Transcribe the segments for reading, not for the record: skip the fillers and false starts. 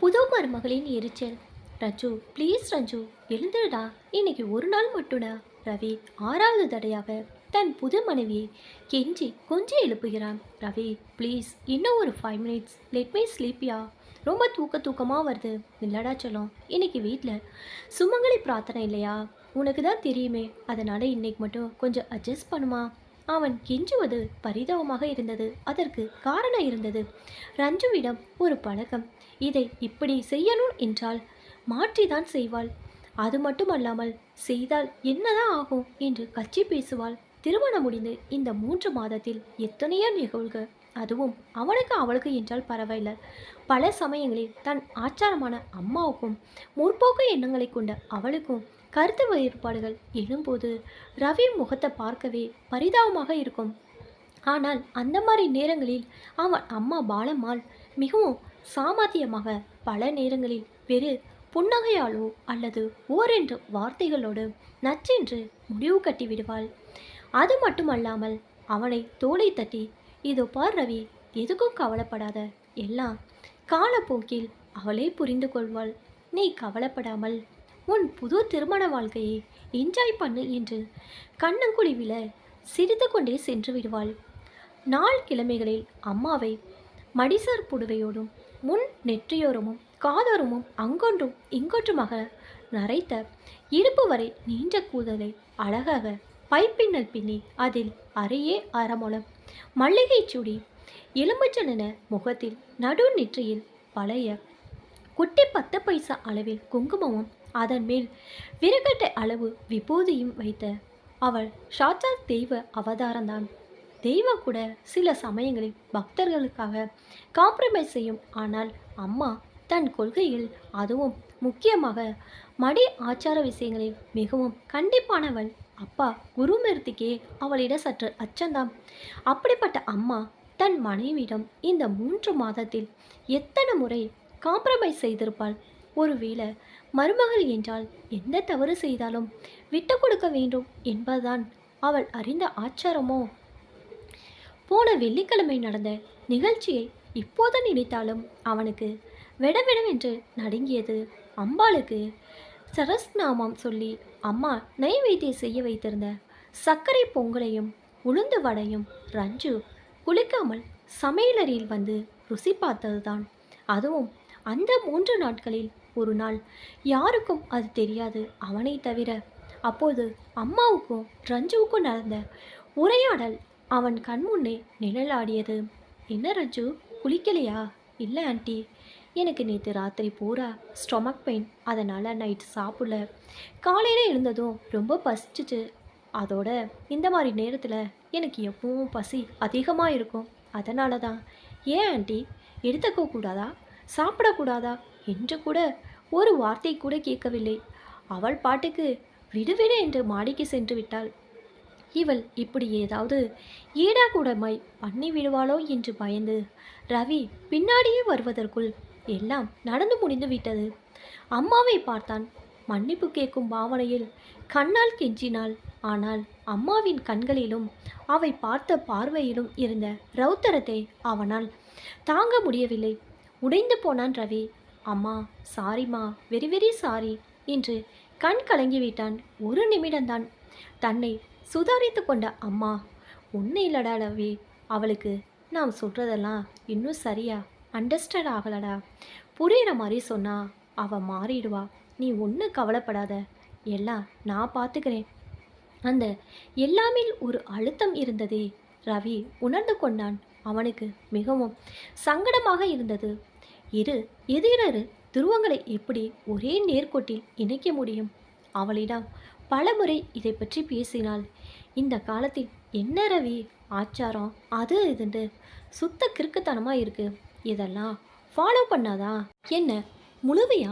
புது மருமகளின் எரிச்சல். ரஞ்சு, ப்ளீஸ் ரஞ்சு, எழுந்துடா. இன்னைக்கு ஒரு நாள் மட்டும்டா. ரவி 6வது தடையாக தன் புது மனைவியை கெஞ்சி கொஞ்சம் எழுப்புகிறான். ரவி, ப்ளீஸ் இன்னும் ஒரு 5 மினிட்ஸ் லெட் மீ ஸ்லீப்பியா. ரொம்ப தூக்கமாக வருது. இல்லடா சொல்லும், இன்னைக்கு வீட்டில் சுமங்கலி பிரார்த்தனை இல்லையா, உனக்கு தான் தெரியுமே, அதனால் இன்னைக்கு மட்டும் கொஞ்சம் அட்ஜஸ்ட் பண்ணுமா. அவன் கெஞ்சுவது பரிதாபமாக இருந்தது. அதற்கு காரணம் இருந்தது. ரஞ்சுவிடம் ஒரு பழக்கம். இதை இப்படி செய்யணும் என்றால் மாற்றிதான் செய்வாள். அது மட்டுமல்லாமல் செய்தால் என்னதான் ஆகும் என்று கட்சி பேசுவாள். திருமணம் முடிந்து இந்த 3 மாதத்தில் எத்தனையோ நிகழ்வுகள். அதுவும் அவளுக்கு என்றால் பரவாயில்லை. பல சமயங்களில் தன் ஆச்சாரமான அம்மாவுக்கும் முற்போக்கு எண்ணங்களை கொண்ட அவளுக்கும் கருத்து வேறுபாடுகள் எழும்போது ரவி முகத்தை பார்க்கவே பரிதாபமாக இருக்கும். ஆனால் அந்த மாதிரி நேரங்களில் அவன் அம்மா பாலம்மாள் மிகவும் சாமர்த்தியமாக பல நேரங்களில் வெறு புன்னகையாலோ அல்லது ஓரென்று வார்த்தைகளோடு நச்சென்று முடிவு கட்டி விடுவாள். அது மட்டுமல்லாமல் அவனை தோளை தட்டி, இதோ பார் ரவி, எதுக்கும் கவலைப்படாத, எல்லாம் காலப்போக்கில் அவளே புரிந்து கொள்வாள். நீ கவலைப்படாமல் உன் புது திருமண வாழ்க்கையை என்ஜாய் பண்ணு என்று கண்ணங்குழிவில சிரித்து கொண்டே சென்று விடுவாள். நாள் கிழமைகளில் அம்மாவை மடிசார் புடவையோடும் முன் நெற்றியோரமும் காதோரமும் அங்கொன்றும் இங்கொன்றுமாக நரைத்த இடுப்பு வரை நீண்ட கூதலை அழகாக பைப்பின்னல் பின்னி அதில் அரையே அறமுளம் மல்லிகை சூடி எலும்புச்சனென முகத்தில் நடு நெற்றியில் பழைய குட்டி 10 பைசா அளவில் குங்குமமும் அதன் மேல் விறகட்டை அளவு விபூதியும் வைத்த அவள் சாட்சாத் தெய்வ அவதாரம்தான். தெய்வம் கூட சில சமயங்களில் பக்தர்களுக்காக காம்ப்ரமைஸ் செய்யும். ஆனால் அம்மா தன் கொள்கையில், அதுவும் முக்கியமாக மடி ஆச்சார விஷயங்களில் மிகவும் கண்டிப்பானவள். அப்பா குருமூர்த்திக்கே அவளிடம் சற்று அச்சந்தான். அப்படிப்பட்ட அம்மா தன் மனைவியிடம் இந்த 3 மாதத்தில் எத்தனை முறை காம்ப்ரமைஸ் செய்திருப்பாள். ஒருவேளை மருமகள் என்றால் எந்த தவறு செய்தாலும் விட்டு கொடுக்க வேண்டும் என்பதுதான் அவள் அறிந்த ஆச்சாரமோ. போன வெள்ளிக்கிழமை நடந்த நிகழ்ச்சியை இப்போது நினைத்தாலும் அவனுக்கு விடவிடவென்று நடுங்கியது. அம்பாளுக்கு சரஸ்நாமம் சொல்லி அம்மா நெய்வேத்தியம் செய்ய வைத்திருந்த சர்க்கரை பொங்கலையும் உளுந்து வடையும் ரஞ்சு குளிக்காமல் சமையலறையில் வந்து ருசி பார்த்ததுதான். அதுவும் அந்த 3 நாட்களில் ஒரு நாள். யாருக்கும் அது தெரியாது, அவனை தவிர. அப்போது அம்மாவுக்கும் ரஞ்சுவுக்கும் நடந்த உரையாடல் அவன் கண்முன்னே நிழலாடியது. என்ன ரஞ்சு, குளிக்கலையா? இல்லை ஆண்டி, எனக்கு நேற்று ராத்திரி பூரா ஸ்டொமக் பெயின், அதனால் நைட்டு சாப்பிடல. காலையில் எழுந்ததும் ரொம்ப பசிச்சிச்சு. அதோட இந்த மாதிரி நேரத்தில் எனக்கு எப்பவும் பசி அதிகமாக இருக்கும். அதனால தான். ஏன் ஆண்டி, எடுத்துக்க கூடாதா, சாப்பிடக்கூடாதா என்று கூட ஒரு வார்த்தை கூட கேட்கவில்லை. அவள் பாட்டுக்கு விடுவிடு என்று மாடிக்கு சென்று விட்டாள். இவள் இப்படி ஏதாவது ஈடாகூடமாய் பண்ணி விடுவாளோ என்று பயந்து ரவி பின்னாடியே வருவதற்குள் எல்லாம் நடந்து முடிந்து விட்டது. அம்மாவை பார்த்தான். மன்னிப்பு கேட்கும் பாவனையில் கண்ணால் கெஞ்சினாள். ஆனால் அம்மாவின் கண்களிலும் அவை பார்த்த பார்வையிலும் இருந்த ரௌத்தரத்தை அவனால் தாங்க முடியவில்லை. உடைந்து போனான் ரவி. அம்மா சாரிம்மா, வெரி வெரி சாரி என்று கண் கலங்கிவிட்டான். ஒரு நிமிடம்தான். தன்னை சுதாரித்து கொண்ட அம்மா, ஒன்றும் இல்லடா ரவி, அவளுக்கு நான் சொல்கிறதெல்லாம் இன்னும் சரியா அண்டர்ஸ்டாண்ட் ஆகலடா. புரிகிற மாதிரி சொன்னா அவள் மாறிடுவா. நீ ஒன்றும் கவலைப்படாத, எல்லாம் நான் பார்த்துக்கிறேன். அந்த எல்லாமில் ஒரு அழுத்தம் இருந்ததே ரவி உணர்ந்து கொண்டான். அவனுக்கு மிகவும் சங்கடமாக இருந்தது. எதிரரு துருவங்களை எப்படி ஒரே நேர்கோட்டில் இணைக்க முடியும்? அவளிடம் பலமுறை இதை பற்றி பேசினாள். இந்த காலத்தில் என்ன ரவி ஆச்சாரம் அது இதுண்டு சுத்த கிறுக்குத்தனமாக இருக்குது. இதெல்லாம் ஃபாலோ பண்ணாதா என்ன முழுவையா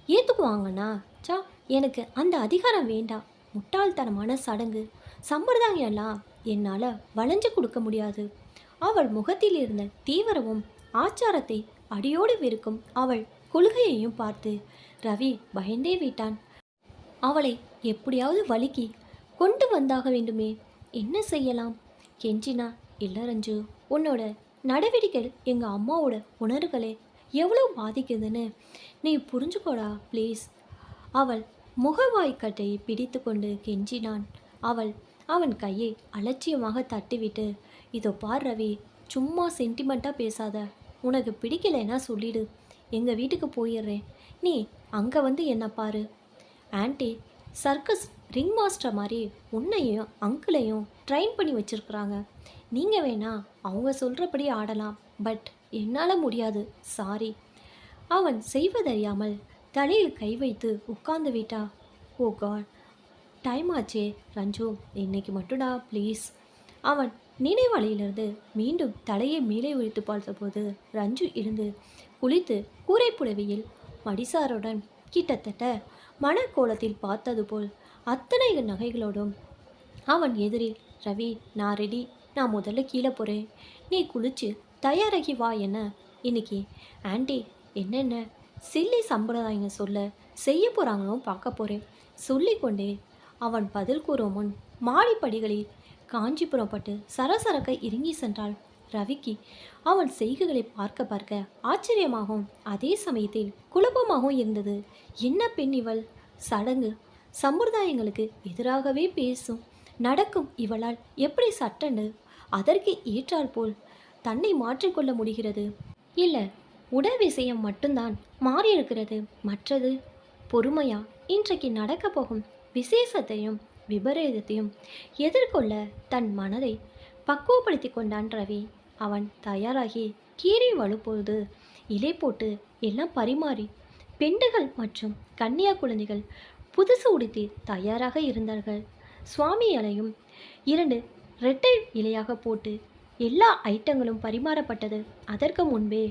ஏற்றுக்குவாங்கண்ணா? சா, எனக்கு அந்த அதிகாரம் வேண்டாம். முட்டாள்தனமான சடங்கு சம்பிரதாயம்லாம் என்னால் வளைஞ்சு கொடுக்க முடியாது. அவள் முகத்தில் இருந்த தீவிரமும் ஆச்சாரத்தை அடியோடு வெறுக்கும் அவள் கொள்கையையும் பார்த்து ரவி பயந்தே விட்டான். அவளை எப்படியாவது வலிக்கி கொண்டு வந்தாக வேண்டுமே. என்ன செய்யலாம்? கெஞ்சினா, இல்லை ரஞ்சு, உன்னோட நடவடிக்கைகள் எங்கள் அம்மாவோட உணர்வுகளை எவ்வளோ பாதிக்குதுன்னு நீ புரிஞ்சுக்கோடா ப்ளீஸ். அவள் முகவாய்க்கட்டை பிடித்து கொண்டு கெஞ்சினான். அவன் கையை அலட்சியமாக தட்டிவிட்டு, இதோ பார் ரவி, சும்மா சென்டிமெண்ட்டாக பேசாத. உனக்கு பிடிக்கலைன்னா சொல்லிடு, எங்கள் வீட்டுக்கு போயிடுறேன். நீ அங்கே வந்து என்ன பாரு. ஆன்ட்டி சர்க்கஸ் ரிங் மாஸ்டர் மாதிரி உன்னையும் அங்கிளையும் ட்ரைன் பண்ணி வச்சுருக்குறாங்க. நீங்கள் வேணா அவங்க சொல்கிறபடி ஆடலாம், பட் என்னால் முடியாது, சாரி. அவன் செய்வதறியாமல் தலையில் கை வைத்து உட்கார்ந்து விட்டா. ஓ காட், டைம் ஆச்சே ரஞ்சு, இன்னைக்கு மட்டும்டா ப்ளீஸ். அவன் நினைவலையிலிருந்து மீண்டும் தலையை மேலே விழித்து பார்த்தபோது ரஞ்சு இருந்து குளித்து கூரை புடவையில் மடிசாருடன் கிட்டத்தட்ட மனக்கோலத்தில் பார்த்தது போல் அத்தனை நகைகளோடும் அவன் எதிரில், ரவி நான் ரெடி, நான் முதல்ல கீழே போகிறேன், நீ குளிச்சு தயாராகி வா. என்ன இன்னைக்கு ஆன்ட்டி என்னென்ன சில்லி சம்பிரதாயங்க சொல்ல செய்ய போகிறாங்களோ பார்க்க போகிறேன் சொல்லிக்கொண்டே அவன் பதில் கூறும் முன் மாடிப்படிகளில் காஞ்சிபுரம் பட்டு சரசரக்க இறங்கி சென்றாள். ரவிக்கு அவன் செய்கைகளை பார்க்க பார்க்க ஆச்சரியமாகவும் அதே சமயத்தில் குழப்பமாகவும் இருந்தது. என்ன பெண் இவள், சடங்கு சம்பிரதாயங்களுக்கு எதிராகவே பேசும் நடக்கும் இவளால் எப்படி சட்டென்று அதற்கு ஏற்றால் போல் தன்னை மாற்றிக்கொள்ள முடிகிறது? இல்லை, உடல் விஷயம் மட்டும்தான் மாறியிருக்கிறது, மற்றது பொறுமையா இன்றைக்கு நடக்க போகும் விசேஷத்தையும் விபரீதத்தையும் எதிர்கொள்ள தன் மனதை பக்குவப்படுத்தி கொண்டான் ரவி. அவன் தயாராகி கீரை வலுப்பொழுது இலை போட்டு எல்லாம் பரிமாறி பெண்டுகள் மற்றும் கன்னியா குழந்தைகள் புதுசு உடுத்தி தயாராக இருந்தார்கள். சுவாமி இலையும் 2 ரெட்டை இலையாக போட்டு எல்லா ஐட்டங்களும் பரிமாறப்பட்டது. அதற்கு முன்பே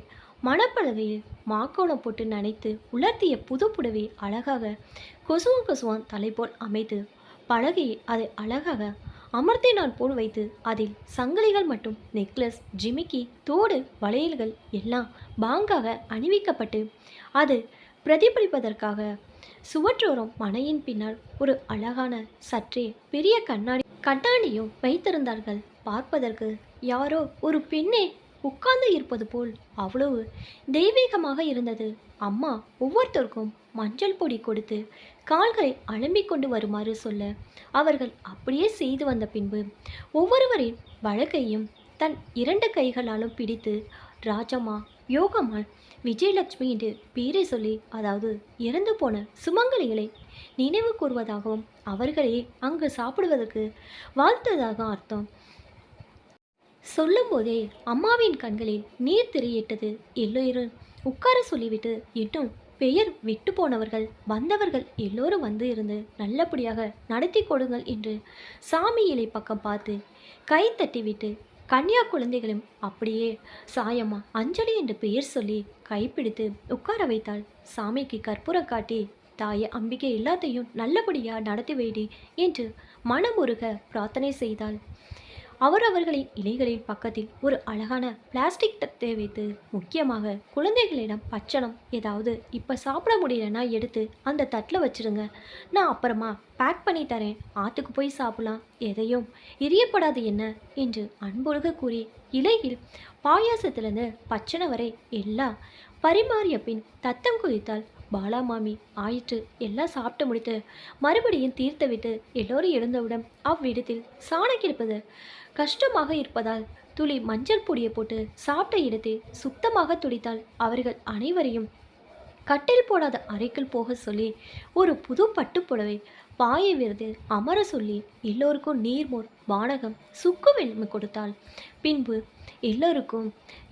மணப்பலகையில் மாக்கோணம் போட்டு நனைத்து உலர்த்திய புது புடவை அழகாக கொசுவான் தலை போல் அமைத்து பலகையை அதை அழகாக அமர்த்தினான் போல் வைத்து அதில் சங்கிலிகள் மற்றும் நெக்லஸ், ஜிமிக்கி, தோடு, வளையல்கள் எல்லாம் பாங்காக அணிவிக்கப்பட்டு அது பிரதிபலிப்பதற்காக சுவற்றோரம் மனையின் பின்னால் ஒரு அழகான சற்றே பெரிய கண்ணாடியும் வைத்திருந்தார்கள். பார்ப்பதற்கு யாரோ ஒரு பெண்ணே உட்கார்ந்து இருப்பது போல் அவ்வளவு தெய்வீகமாக இருந்தது. அம்மா ஒவ்வொருத்தருக்கும் மஞ்சள் பொடி கொடுத்து கால்களை அலம்பிக் கொண்டு வருமாறு சொல்ல அவர்கள் அப்படியே செய்து வந்த பின்பு ஒவ்வொருவரின் வழக்கையும் தன் 2 கைகளாலும் பிடித்து ராஜம்மா, யோகம்மாள், விஜயலட்சுமி என்று பேரை சொல்லி, அதாவது இறந்து போன சுமங்கலிகளை நினைவு கூறுவதாகவும் அவர்களே அங்கு சாப்பிடுவதற்கு வாழ்த்ததாக அர்த்தம். சொல்லும்போதே அம்மாவின் கண்களில் நீர் திரையிட்டது. எல்லோரும் உட்கார சொல்லிவிட்டு இன்னும் பெயர் விட்டு போனவர்கள் வந்தவர்கள் எல்லோரும் வந்து இருந்து நல்லபடியாக நடத்தி கொடுங்கள் என்று சாமி இலை பக்கம் பார்த்து கை தட்டிவிட்டு கன்னியா குழந்தைகளும் அப்படியே சாயம்மா, அஞ்சலி என்று பெயர் சொல்லி கைப்பிடித்து உட்கார வைத்தாள். சாமிக்கு கற்பூரம் காட்டி, தாயே அம்பிகை எல்லாத்தையும் நல்லபடியாக நடத்தி வைடி என்று மனமுருக பிரார்த்தனை செய்தாள். அவர்களின் இலைகளின் பக்கத்தில் ஒரு அழகான பிளாஸ்டிக் தட்டை வைத்து, முக்கியமாக குழந்தைகளிடம் பச்சனம், ஏதாவது இப்போ சாப்பிட முடியலன்னா எடுத்து அந்த தட்டில் வச்சிருங்க, நான் அப்புறமா பேக் பண்ணி தரேன், ஆற்றுக்கு போய் சாப்பிடலாம், எதையும் எரியப்படாது என்ன என்று அன்பொழுக கூறி இலையில் பாயாசத்திலிருந்து பச்சனை வரை எல்லாம் பரிமாறிய பின் தத்தம் குதித்தாள் பாலாமாமி. ஆயிற்று, எல்லாம் சாப்பிட்டு முடித்து மறுபடியும் தீர்த்து விட்டு எல்லோரும் எழுந்தவுடன் அவ்விடத்தில் சாணக்கிருப்பது கஷ்டமாக இருப்பதால் துளி மஞ்சள் பொடியை போட்டு சாப்பிட்ட இடத்தில் சுத்தமாக துடித்தாள். அவர்கள் அனைவரையும் கட்டில் போடாத அறைக்குள் போக சொல்லி ஒரு புது பட்டுப்புடவை பாயை விருது அமர சொல்லி எல்லோருக்கும் நீர்மோர், பானகம், சுக்கு வெண்மை கொடுத்தாள். பின்பு எல்லோருக்கும்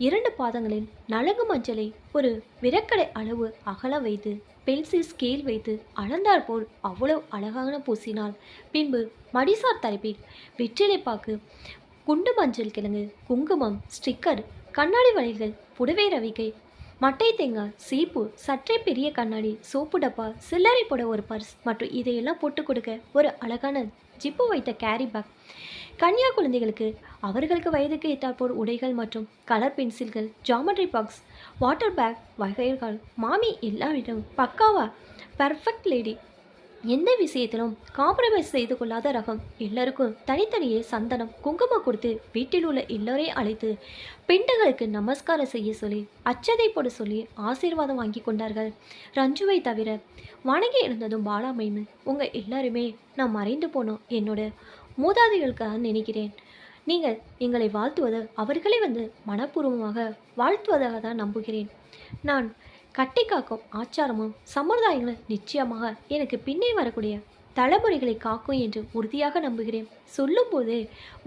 2 பாதங்களில் நலங்கு மஞ்சளை ஒரு விரக்கடை அளவு அகல வைத்து பென்சில் ஸ்கேல் வைத்து அளந்தார் போல் அவ்வளவு அழகான பூசினாள். பின்பு மடிசார் தலைப்பில் வெற்றிலைப்பாக்கு, குண்டு மஞ்சள் கிழங்கு, குங்குமம், ஸ்டிக்கர், கண்ணாடி வளையல்கள், புடவை ரவிக்கை, மட்டை தேங்காய், சீப்பு, சற்றே பெரிய கண்ணாடி, சோப்பு டப்பா, சில்லறை போட ஒரு பர்ஸ் மற்றும் இதையெல்லாம் போட்டு கொடுக்க ஒரு அழகான ஜிப்பு வைத்த கேரி பேக். கன்னியா குழந்தைகளுக்கு அவர்களுக்கு வயதுக்கு ஏற்றாற்போர் உடைகள் மற்றும் கலர் பென்சில்கள், ஜாமெட்ரி பாக்ஸ், வாட்டர் பேக் வகைகள். மாமி எல்லாவிடம் பக்காவா பர்ஃபெக்ட் லேடி எந்த விஷயத்திலும் காம்ப்ரமைஸ் செய்து கொள்ளாத ரகம். எல்லாருக்கும் தனித்தனியே சந்தனம் குங்குமம் கொடுத்து வீட்டில் உள்ள எல்லோரையும் அழைத்து பிண்டுகளுக்கு நமஸ்காரம் செய்ய சொல்லி அச்சதை போட சொல்லி ஆசீர்வாதம் வாங்கி கொண்டார்கள். ரஞ்சுவை தவிர வணங்கி இருந்ததும் பாலாமைன்னு உங்கள் எல்லாருமே நான் மறைந்து போனோம் என்னோட மூதாதைகளுக்காக நினைக்கிறேன். நீங்கள் எங்களை வாழ்த்துவது அவர்களை மனப்பூர்வமாக வாழ்த்துவதாக தான் நம்புகிறேன். நான் கட்டி காக்கும் ஆச்சாரமும் சம்பிரதாயங்களும் நிச்சயமாக எனக்கு பின்னே வரக்கூடிய தலைமுறைகளை காக்கும் என்று உறுதியாக நம்புகிறேன். சொல்லும்போது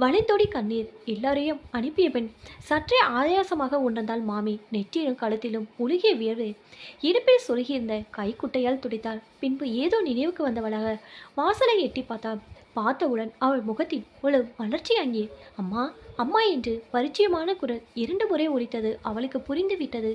வழிந்தோடி கண்ணீர் எல்லாரையும் அனுப்பிய பெண் சற்றே ஆயாசமாக உணர்ந்தால் மாமி. நெற்றியிலும் கழுத்திலும் உருகிய வியர்வை இடுப்பில் சொருகியிருந்த கைக்குட்டையால் துடைத்தாள். பின்பு ஏதோ நினைவுக்கு வந்தவளாக வாசலை எட்டி பார்த்தாள். பார்த்தவுடன் அவள் முகத்தில் ஒரு வளர்ச்சி அங்கே அம்மா அம்மா என்று பரிச்சயமான குரல் 2 முறை ஒலித்தது. அவளுக்கு புரிந்துவிட்டது.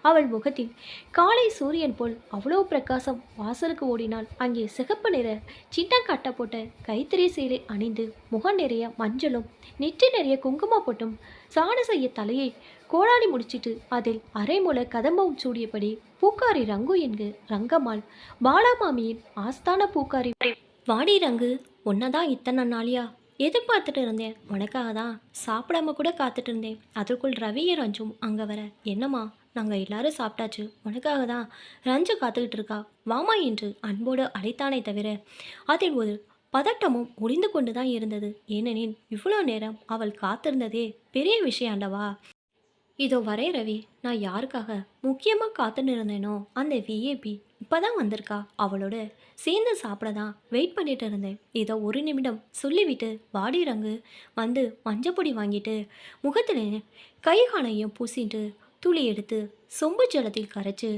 அவள் முகத்தில் காலை சூரியன் போல் அவ்வளோ பிரகாசம். வாசலுக்கு ஓடினாள். அங்கே சிகப்பு நிற சின்னம் கட்ட போட்ட கைத்தறி சேலை அணிந்து முகம் நிறைய மஞ்சளும் நெற்றி நிறைய குங்கும போட்டும் சாண செய்ய தலையை கோடாடி முடிச்சிட்டு அதில் அரைமுள கதம்பம் சூடியபடி பூக்காரி ரங்கு என்கு ரங்கம்மாள் பாலாமாமியின் ஆஸ்தான பூக்காரி. வாடி ரங்கு, ஒன்னதான் இத்தனை நாளியா எதிர்பார்த்துட்டு இருந்தேன். உனக்காக தான் சாப்பிடாம கூட காத்துட்டு இருந்தேன். அதற்குள் ரவியும் ரஞ்சும் அங்கே வர, என்னம்மா நாங்கள் எல்லாரும் சாப்பிட்டாச்சு, உனக்காக தான் ரஞ்சு காத்துக்கிட்டு இருக்கா, வாமா என்று அன்போடு அழைத்தானே தவிர அதில் ஒரு பதட்டமும் ஒளிந்து கொண்டு தான் இருந்தது. ஏனெனில் இவ்வளோ நேரம் அவள் காத்திருந்ததே பெரிய விஷயம் அல்லவா. இதோ வரே ரவி, நான் யாருக்காக முக்கியமாக காத்துன்னு இருந்தேனோ அந்த விஏபி இப்போ தான் வந்திருக்கா. அவளோட சேர்ந்து சாப்பிட தான் வெயிட் பண்ணிட்டு இருந்தேன். இதோ ஒரு நிமிடம் சொல்லிவிட்டு வாடி ரங்கு வந்து மஞ்சப்பொடி வாங்கிட்டு முகத்தில் கைகாலையும் பூசிட்டு துளி எடுத்து சொம்பு ஜலத்தில் கரைச்சு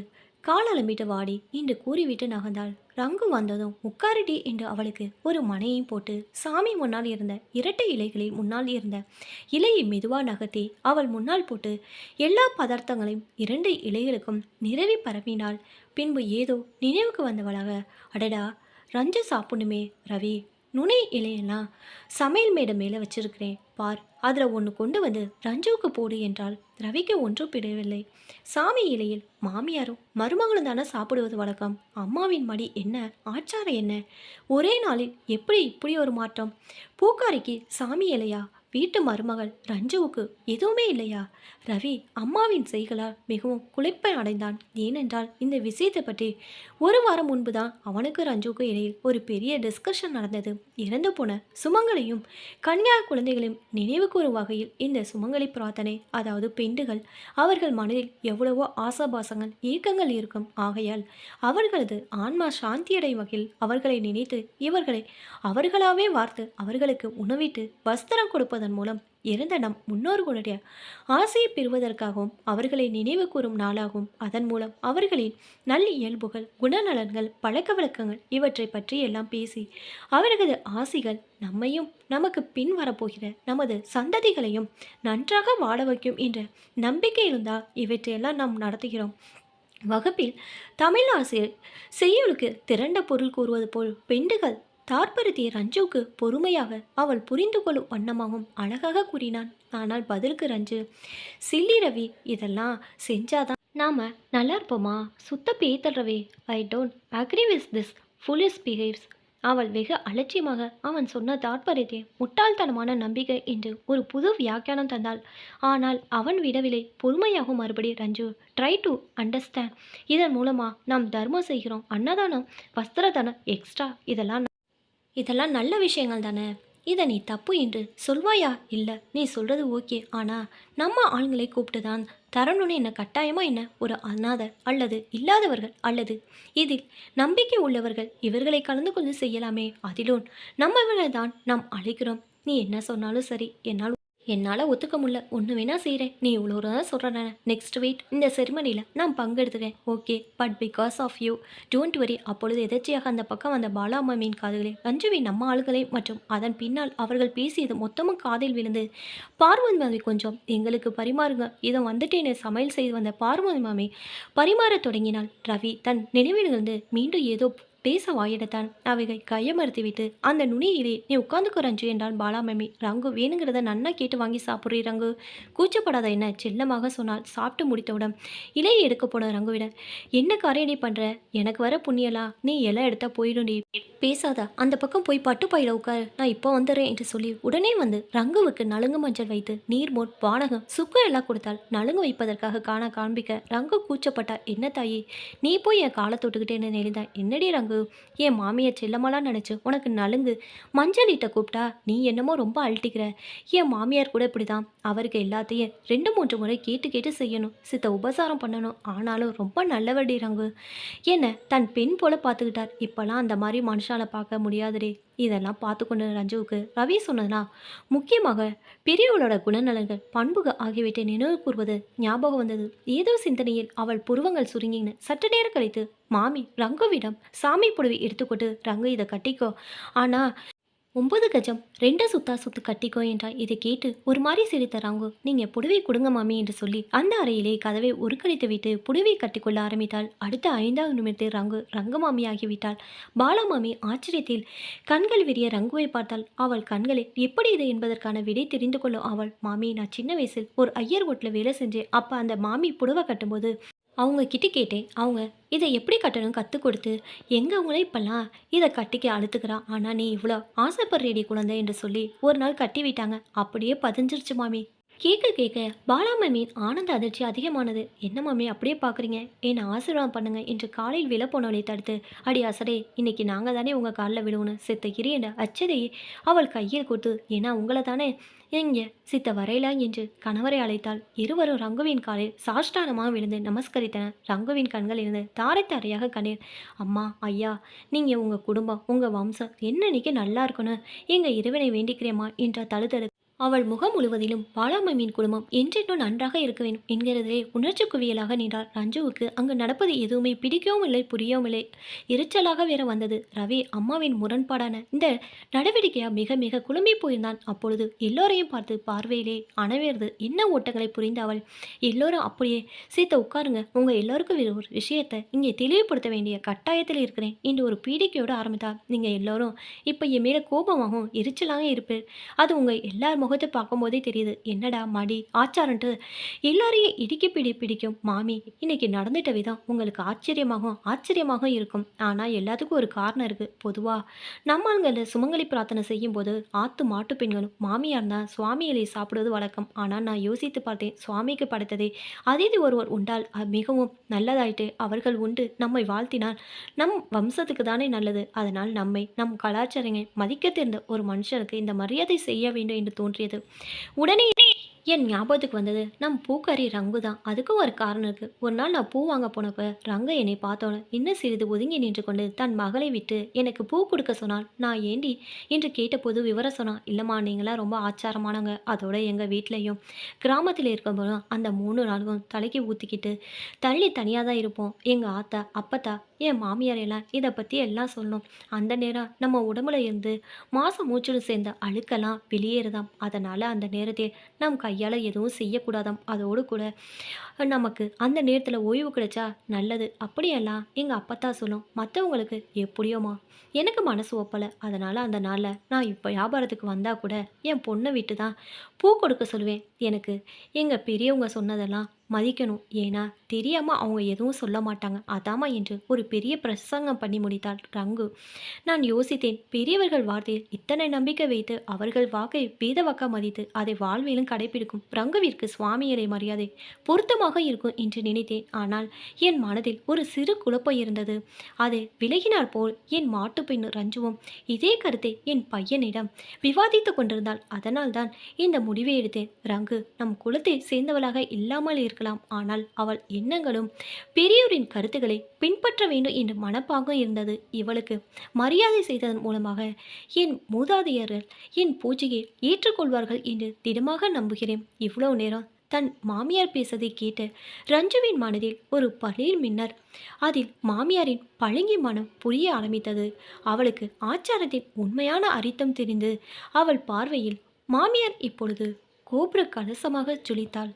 காலளம்பிட்டு வாடி என்று கூறிவிட்டு நகர்ந்தாள். ரங்கு வந்ததும் உட்காரடி என்று அவளுக்கு ஒரு மனையும் போட்டு சாமி முன்னால் இருந்த இரட்டை இலைகளில் முன்னால் இருந்த இலையை மெதுவாக நகர்த்தி அவள் முன்னால் போட்டு எல்லா பதார்த்தங்களையும் 2 இலைகளுக்கும் நிரவி பரப்பினாள். பின்பு ஏதோ நினைவுக்கு வந்தவளாக, அடடா ரஞ்சு சாப்பிடணுமே ரவி, நுனி இலையெல்லாம் சமையல் மேடை மேலே வச்சிருக்கிறேன் பார், அதில் ஒன்று கொண்டு வந்து ரஞ்சுவுக்கு போடு என்றால் ரவிக்கு ஒன்றும் பிடவில்லை. சாமி இலையில் மாமியாரும் மருமகளும் தானே சாப்பிடுவது வழக்கம். அம்மாவின் மடி என்ன, ஆச்சாரம் என்ன, ஒரே நாளில் எப்படி இப்படி ஒரு மாற்றம்? பூக்காரிக்கு சாமி இலையா? வீட்டு மருமகள் ரஞ்சுவுக்கு எதுவுமே இல்லையா? ரவி அம்மாவின் செய்களால் மிகவும் குழப்ப அடைந்தான். ஏனென்றால் இந்த விஷயத்தை பற்றி 1 வாரம் முன்பு தான் அவனுக்கு ரஞ்சுவுக்கு இடையில் ஒரு பெரிய டிஸ்கஷன் நடந்தது. இறந்து போன சுமங்களையும் கன்னியா குழந்தைகளையும் நினைவு கூறும் வகையில் இந்த சுமங்கலி பிரார்த்தனை, அதாவது பெண்டுகள், அவர்கள் மனதில் எவ்வளவோ ஆசாபாசங்கள் ஏக்கங்கள் இருக்கும். ஆகையால் அவர்களது ஆன்மா சாந்தியடையும் வகையில் அவர்களை நினைத்து இவர்களை அவர்களாவே வார்த்து அவர்களுக்கு உணவிட்டு வஸ்திரம் கொடுப்பதன் மூலம் இறந்த நம் முன்னோர்களுடைய ஆசையை பெறுவதற்காகவும் அவர்களை நினைவு கூறும் நாளாகும். அதன் மூலம் அவர்களின் நல் இயல்புகள், குணநலன்கள், பழக்க வழக்கங்கள் இவற்றை பற்றி எல்லாம் பேசி அவர்களது ஆசைகள் நம்மையும் நமக்கு பின் வரப்போகிற நமது சந்ததிகளையும் நன்றாக வாழ வைக்கும் என்ற நம்பிக்கை இருந்தால் இவற்றையெல்லாம் நாம் நடத்துகிறோம். வகுப்பில் தமிழ் ஆசிரியர் செய்யுளுக்கு திரண்ட பொருள் கூறுவது போல் பெண்டுகள் தாற்பருத்திய ரஞ்சுவுக்கு பொறுமையாக அவள் புரிந்து கொள்ளும் வண்ணமாகவும் அழகாக கூறினான். ஆனால் பதிலுக்கு ரஞ்சு, சில்லி ரவி, இதெல்லாம் செஞ்சாதான் நாம நல்லா இருப்போமா? சுத்த பேத்தல் Ravi, I don't agree with this foolish behaves. அவள் வெகு அலட்சியமாக அவன் சொன்ன தாற்பயத்தை முட்டாள்தனமான நம்பிக்கை என்று ஒரு புது வியாக்கியானம் தந்தாள். ஆனால் அவன் விடவில்லை. பொறுமையாகும் மறுபடி ரஞ்சு, ட்ரை டு அண்டர்ஸ்டாண்ட். இதன் மூலமாக நாம் தர்மம் செய்கிறோம், அன்னதானம், வஸ்திரதானம், எக்ஸ்ட்ரா, இதெல்லாம் நல்ல விஷயங்கள் தானே. இதை நீ தப்பு என்று சொல்வாயா? இல்லை, நீ சொல்கிறது ஓகே, ஆனால் நம்ம ஆண்களை கூப்பிட்டு தான் தரணும்னு என்ன கட்டாயமா என்ன? ஒரு அநாதை அல்லது இல்லாதவர்கள் அல்லது இதில் நம்பிக்கை உள்ளவர்கள் இவர்களை கலந்து கொண்டு செய்யலாமே. அதிலும் நம்மவர்களை தான் நாம் அழைக்கிறோம். நீ என்ன சொன்னாலும் சரி, என்னால் ஒத்துக்க முடியல, ஒன்று வேணா செய்கிறேன். நீ இவ்வளோ தான் சொல்கிறேன். நெக்ஸ்ட் வீக் இந்த செரிமனியில் நான் பங்கெடுத்துக்கிறேன், okay, but because of you don't worry. அப்பொழுது எதர்ச்சியாக அந்த பக்கம் வந்த பாலாமாமியின் காதுகளில் ரஞ்சுவின் நம்ம ஆளுகளை மற்றும் அதன் பின்னால் அவர்கள் பேசியது மொத்தமும் காதில் விழுந்து, பார்வதி மாமி கொஞ்சம் எங்களுக்கு பரிமாறுங்க, இதை வந்துட்டேன்னு சமையல் செய்து வந்த பார்வதி மாமி பரிமாறத் தொடங்கினாள். ரவி தன் நினைவிலிருந்து மீண்டும் ஏதோ பேச வாயெடுத்தான். அவைகள் கையமர்த்திவிட்டு, அந்த நுனியிலே நீ உட்காந்துக்கோ ரஞ்சு என்றாள் பாலாமம்மி. ரங்கு வேணுங்கிறத நன்னா கேட்டு வாங்கி சாப்பிட்றீ ரங்கு, கூச்சப்படாத என்ன செல்லமாக சொன்னால். சாப்பிட்டு முடித்தவுடன் இலையை எடுக்க போன ரங்குவிடம், என்ன காரியம் நீ பண்ற? எனக்கு வர புண்ணியலா நீ இலை எடுத்தா போயிடும் நீ, பேசாத, அந்த பக்கம் போய் பட்டுப்பாயில உட்காரு, நான் இப்போ வந்துடுறேன் என்று சொல்லி உடனே வந்து ரங்குவுக்கு நலுங்கு மஞ்சள் வைத்து நீர்மோர் பானகம் சுக்கு எல்லாம் கொடுத்தாள். நலுங்கு வைப்பதற்காக காண்பிக்க ரங்கு கூச்சப்பட்டா. என்ன தாயி, நீ போய் என் காலை தொட்டுக்கிட்டேன்னு நெளிந்தா. என்னடி ரங்கு, என் மாமியார் செல்லமெல்லாம் நினச்சி உனக்கு நலுங்கு மஞ்சள் இட்ட கூப்பிட்டா நீ என்னமோ ரொம்ப அழட்டிக்கிற. என் மாமியார் கூட இப்படிதான், அவருக்கு எல்லாத்தையும் 2-3 முறை கேட்டு கேட்டு செய்யணும், சித்த உபசாரம் பண்ணணும். ஆனாலும் ரொம்ப நல்லவடி ரங்கு, என்ன தன் பெண் போல பார்த்துக்கிட்டார். இப்போல்லாம் அந்த மாதிரி மனுஷால பார்க்க முடியாதுடே. இதெல்லாம் பார்த்து கொண்டு ரஞ்சுவுக்கு ரவி சொன்னதுனா முக்கியமாக பெரியவளோட குணநலன்கள் பண்புகள் ஆகியவற்றை நினைவு கூறுவது ஞாபகம் வந்தது. ஏதோ சிந்தனையில் அவள் புருவங்கள் சுருங்கின. சற்று நேரம் கழித்து மாமி ரங்குவிடம் சாமி புடவை எடுத்துக்கொண்டு, ரங்கு இதை கட்டிக்கோ, ஆனால் 9 கஜம் 2 சுத்தா சுத்து கட்டிக்கோ என்றார். இதை கேட்டு ஒரு மாதிரி சிரித்த ரங்கு, நீங்கள் புடவை கொடுங்க மாமி என்று சொல்லி அந்த அறையிலே கதவை உருக்கடித்து விட்டு புடவை கட்டிக்கொள்ள ஆரம்பித்தாள். அடுத்த 5வது நிமிடத்தில் ரங்கு மாமி ஆகிவிட்டாள். பாலாமாமி ஆச்சரியத்தில் கண்கள் விரிய ரங்குவை பார்த்தாள். அவள் கண்களில் எப்படி இது என்பதற்கான விடை தெரிந்து கொள்ளும் அவள், மாமி நான் சின்ன வயசில் ஒரு ஐயர் வீட்டில் வேலை செஞ்சேன். அப்போ அந்த மாமி புடவை கட்டும்போது அவங்க கிட்ட கேட்டேன். அவங்க இதை எப்படி கட்டணும் கற்றுக் கொடுத்து எங்கே அவங்களே இப்போல்லாம் இதை கட்டிக்க அழுத்துக்கிறான். ஆனால் நீ இவ்வளோ ஆசைப்படுறேடி குழந்தை என்று சொல்லி ஒரு நாள் கட்டி விட்டாங்க. அப்படியே பதிஞ்சிருச்சு மாமி. கேட்க கேட்க பாலாமம்மியின் ஆனந்த அதிர்ச்சி அதிகமானது. என்ன மாமி அப்படியே பார்க்குறீங்க, என்னை ஆசீர்வாதம் பண்ணுங்க என்று காலையில் விழ போனவளை தடுத்து, அடி அசரே, இன்னைக்கு நாங்கள் தானே உங்கள் காலில் விழுவணும், சித்த கிரியண்ட அச்சதையை அவள் கையில் கொடுத்து, ஏன்னா உங்களை தானே எங்க சித்த வரையில என்று கணவரை அழைத்தாள். இருவரும் ரங்குவின் காலில் சாஷ்டானமாக விழுந்து நமஸ்கரித்தனர். ரங்குவின் கண்கள் இருந்து தாரை தாரையாக கண்ணீர். அம்மா ஐயா, நீங்கள் உங்கள் குடும்பம் உங்கள் வம்சம் என்னன்னைக்கு நல்லா இருக்கணும், எங்கள் இறைவனை வேண்டிக்கிறேம்மா என்றார் தழுதழு. அவள் முகம் முழுவதிலும் பாலாமம்மியின் குடும்பம் என்றென்றும் நன்றாக இருக்க வேண்டும் என்கிறதே உணர்ச்சி குவியலாக நின்றார். ரஞ்சுவுக்கு அங்கு நடப்பது எதுவுமே பிடிக்கவும் இல்லை புரியவும் இல்லை, எரிச்சலாக வேற வந்தது. ரவி அம்மாவின் முரண்பாடான இந்த நடவடிக்கையா மிக மிக குழம்பி போயிருந்தான். அப்பொழுது எல்லோரையும் பார்த்து பார்வையிலே அணவேர்ந்து என்ன ஓட்டங்களை புரிந்த அவள், எல்லோரும் அப்படியே சீத்த உட்காருங்க, உங்க எல்லோருக்கும் ஒரு விஷயத்தை இங்கே தெளிவுபடுத்த வேண்டிய கட்டாயத்தில் இருக்கிறேன் என்று ஒரு பீடிக்கையோடு ஆரம்பித்தார். நீங்க எல்லோரும் இப்போ என் மேல கோபமாகவும் எரிச்சலாக இருப்பேன், அது உங்க எல்லார் முகத்தை பார்க்கும்போதே தெரியுது. என்னடா மடி ஆச்சாரன்ட்டு எல்லாரையும் இடிக்கி பிடிக்கும் மாமி, இன்னைக்கு நடந்துட்ட விதம் உங்களுக்கு ஆச்சரியமாக இருக்கும். ஆனால் எல்லாத்துக்கும் ஒரு காரணம் இருக்குது. பொதுவாக நம்மள்களை சுமங்கலி பிரார்த்தனை செய்யும் போது ஆத்து மாட்டு பெண்களும் மாமியார் தான் சுவாமிகளை சாப்பிடுவது வழக்கம். ஆனால் நான் யோசித்து பார்த்தேன், சுவாமிக்கு படைத்ததே அதிதி ஒருவர் உண்டால் மிகவும் நல்லதாயிட்டு அவர்கள் உண்டு நம்மை வாழ்த்தினால் நம் வம்சத்துக்கு தானே நல்லது. அதனால் நம் கலாச்சாரங்களை மதிக்க தெரிந்த ஒரு மனுஷனுக்கு இந்த மரியாதை செய்ய வேண்டும் என்று தோன்றியது. உடனே என் ஞாபகத்துக்கு வந்தது நம் பூக்காரி ரங்கு தான். அதுக்கும் ஒரு காரணம் இருக்குது. ஒரு நாள் நான் பூ வாங்க போனப்போ ரங்க என்னை பார்த்தோன்னு இன்னும் சிறிது ஒதுங்கி நின்று கொண்டு தன் மகளை விட்டு எனக்கு பூ கொடுக்க சொன்னாள். நான் ஏண்டி என்று கேட்டபோது விவரம் சொன்னான். இல்லைம்மா, நீங்களாம் ரொம்ப ஆச்சாரமானவங்க, அதோட எங்கள் வீட்லேயும் கிராமத்தில் இருக்கும்போதும் அந்த 3 நாளும் தலைக்கு ஊற்றிக்கிட்டு தள்ளி தனியாக தான் இருப்போம். எங்கள் ஆத்தா அப்பத்தா என் மாமியார் எல்லாம் இதை பற்றி எல்லாம் சொல்லணும். அந்த நேரம் நம்ம உடம்புல இருந்து மாதம் மூச்சுடு சேர்ந்த அழுக்கெல்லாம் வெளியேறுதாம். அதனால் அந்த நேரத்தில் நம் கையால் எதுவும் செய்யக்கூடாதாம். அதோடு கூட நமக்கு அந்த நேரத்தில் ஓய்வு கிடைச்சா நல்லது அப்படியெல்லாம் எங்கள் அப்பத்தா சொல்லும். மற்றவங்களுக்கு எப்படியோமா எனக்கு மனசு ஒப்பலை. அதனால் அந்த நாளில் நான் இப்போ வியாபாரத்துக்கு வந்தால் கூட என் பொண்ணை விட்டு தான் பூ கொடுக்க சொல்லுவேன். எனக்கு எங்கள் பெரியவங்க சொன்னதெல்லாம் மதிக்கணும், ஏன்னா தெரியாமல் அவங்க எதுவும் சொல்ல மாட்டாங்க, அதாமா என்று ஒரு பெரிய பிரசங்கம் பண்ணி முடித்தாள் ரங்கு. நான் யோசித்தேன், பெரியவர்கள் வார்த்தையில் இத்தனை நம்பிக்கை வைத்து அவர்கள் வாக்கை வேத வாக்கா மதித்து அதை வாழ்விலும் கடைபிடிக்கும் ரங்குவிற்கு சுவாமியரை மரியாதை பொருத்தமாக இருக்கும் என்று நினைத்தேன். ஆனால் என் மனதில் ஒரு சிறு குழப்பம் இருந்தது. அது விலகினார் போல் என் மாட்டுப்பெண் ரஞ்சுவும் இதே கருத்தை என் பையனிடம் விவாதித்து கொண்டிருந்தாள். அதனால் தான் இந்த முடிவை எடுத்தேன். ரங்கு நம் குலத்தை சேர்ந்தவளாக இல்லாமல் இருக்கலாம், ஆனால் அவள் எண்ணங்களும் பெரியோரின் கருத்துக்களை பின்பற்ற வேண்டும் என்ற மனப்பாகம் இருந்தது. இவளுக்கு மரியாதை செய்ததன் மூலமாக என் மூதாதையர்கள் என் பூஜையை ஏற்றுக்கொள்வார்கள் என்று திடமாக நம்புகிறேன். இவ்வளவு நேரம் தன் மாமியார் பேசதை கேட்டு ரஞ்சுவின் மனதில் ஒரு பளிர் மின்னர். அதில் மாமியாரின் பழங்கி மனம் புரிய ஆரம்பித்தது. அவளுக்கு ஆச்சாரத்தின் உண்மையான அர்த்தம் தெரிந்து அவள் பார்வையில் மாமியார் இப்பொழுது கோபுர கலசமாக ஜொலித்தாள்.